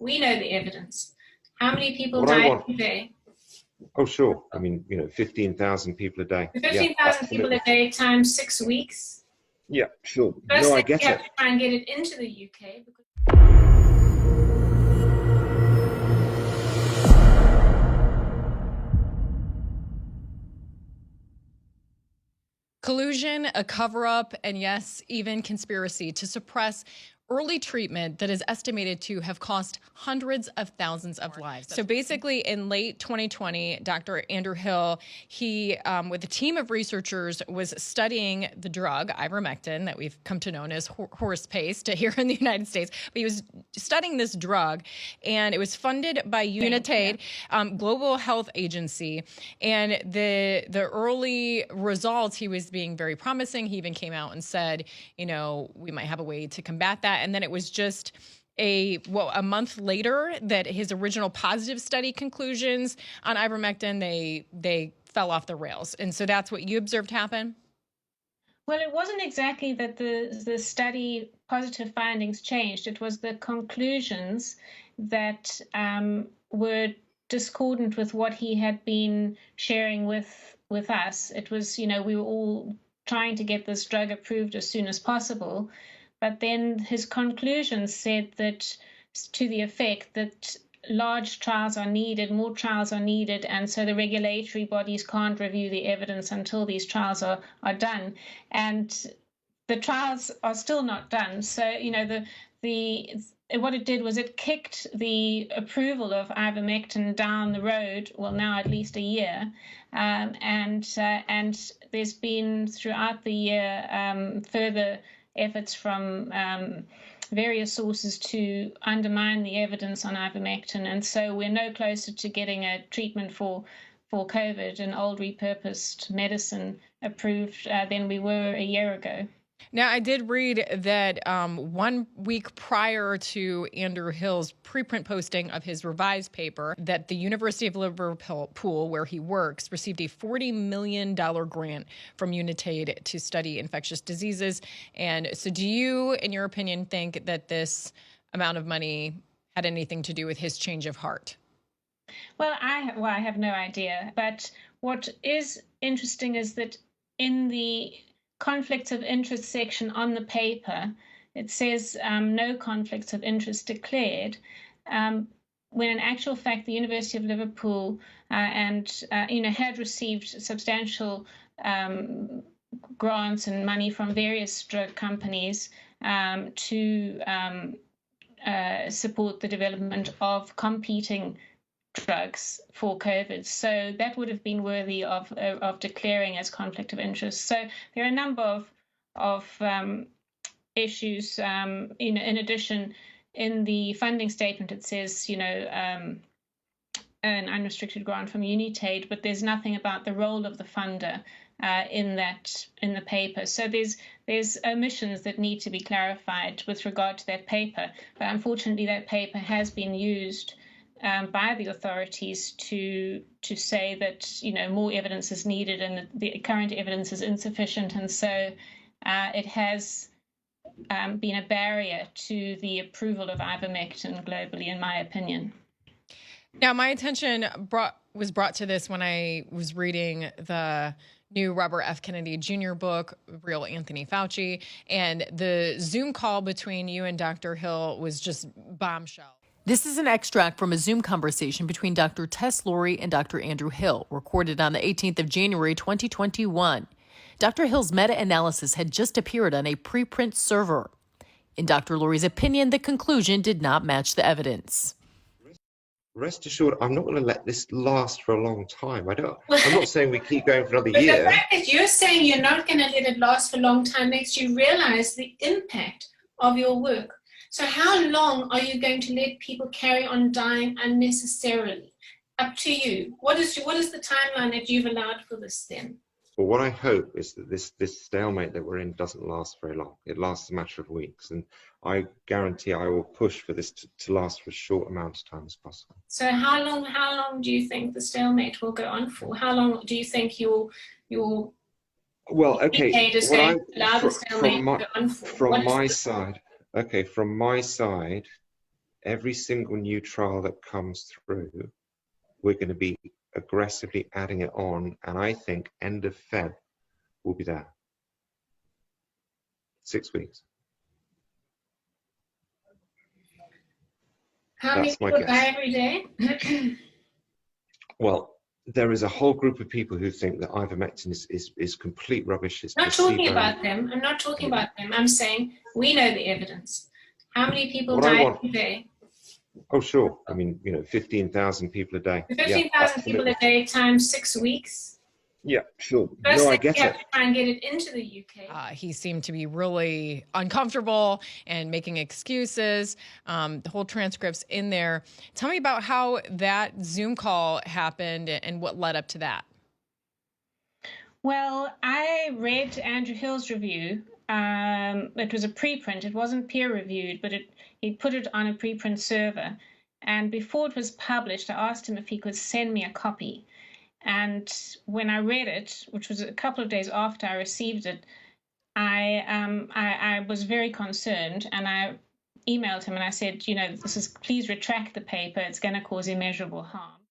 We know the evidence. How many people What die a day? Oh, sure. I mean, 15,000 people a day. 15,000 people a day times 6 weeks. Yeah, sure. First No, I thing, get we have it. to try and get it into the UK. Collusion, a cover-up, and yes, even conspiracy to suppress early treatment that is estimated to have cost hundreds of thousands of lives. So basically, in late 2020, Dr. Andrew Hill, he, with a team of researchers, was studying the drug, ivermectin, that we've come to know as horse paste here in the United States. But he was studying this drug, and it was funded by Unitaid, Global Health Agency. And the early results, he was being very promising. He even came out and said, we might have a way to combat that. And then it was just a month later that his original positive study conclusions on ivermectin, they fell off the rails. And so that's what you observed happen? Well, it wasn't exactly that the study positive findings changed. It was the conclusions that were discordant with what he had been sharing with us. It was, we were all trying to get this drug approved as soon as possible. But then his conclusions said that, to the effect that large trials are needed, more trials are needed, and so the regulatory bodies can't review the evidence until these trials are done. And the trials are still not done. So, what it did was it kicked the approval of ivermectin down the road, well, now at least a year. And there's been throughout the year further efforts from various sources to undermine the evidence on ivermectin. And so we're no closer to getting a treatment for COVID, an old repurposed medicine, approved than we were a year ago. Now, I did read that 1 week prior to Andrew Hill's preprint posting of his revised paper, that the University of Liverpool, where he works, received a $40 million grant from Unitaid to study infectious diseases. And so do you, in your opinion, think that this amount of money had anything to do with his change of heart? Well, I have no idea. But what is interesting is that in the conflicts of interest section on the paper, it says no conflicts of interest declared, when in actual fact the University of Liverpool had received substantial grants and money from various drug companies to support the development of competing drugs for COVID. So that would have been worthy of declaring as conflict of interest. So there are a number of issues. In addition, in the funding statement, it says, an unrestricted grant from Unitaid, but there's nothing about the role of the funder in the paper. So there's omissions that need to be clarified with regard to that paper. But unfortunately, that paper has been used by the authorities to say that more evidence is needed and the current evidence is insufficient, and so it has been a barrier to the approval of ivermectin globally, in my opinion. Now, my attention was brought to this when I was reading the new Robert F. Kennedy Jr. book, Real Anthony Fauci, and the Zoom call between you and Dr. Hill was just bombshell. This is an extract from a Zoom conversation between Dr. Tess Lawrie and Dr. Andrew Hill, recorded on the 18th of January, 2021. Dr. Hill's meta-analysis had just appeared on a preprint server. In Dr. Lawrie's opinion, the conclusion did not match the evidence. Rest assured, I'm not going to let this last for a long time. I'm not saying we keep going for another year. The fact that you're saying you're not going to let it last for a long time makes you realize the impact of your work. So how long are you going to let people carry on dying unnecessarily? Up to you. What is the timeline that you've allowed for this then? Well, what I hope is that this stalemate that we're in doesn't last very long. It lasts a matter of weeks, and I guarantee I will push for this to last for as short amount of time as possible. So how long do you think the stalemate will go on for? How long do you think you'll well, okay, allow the stalemate to go on for? From my side, every single new trial that comes through, we're going to be aggressively adding it on, and I think end of Feb will be there. 6 weeks. How many people die every day? Well, there is a whole group of people who think that ivermectin is complete rubbish. It's I'm not placebo. talking about them. I'm not talking about them. I'm saying we know the evidence. How many people What die every day? Oh, sure. I mean, 15,000 people a day. 15,000 people a day times 6 weeks. Yeah, sure. First, I get we have it. to try and get it into the UK. He seemed to be really uncomfortable and making excuses. The whole transcript's in there. Tell me about how that Zoom call happened and what led up to that. Well, I read Andrew Hill's review. It was a preprint. It wasn't peer-reviewed, but he put it on a preprint server. And before it was published, I asked him if he could send me a copy. And when I read it, which was a couple of days after I received it, I was very concerned, and I emailed him and I said, please retract the paper. It's going to cause immeasurable harm.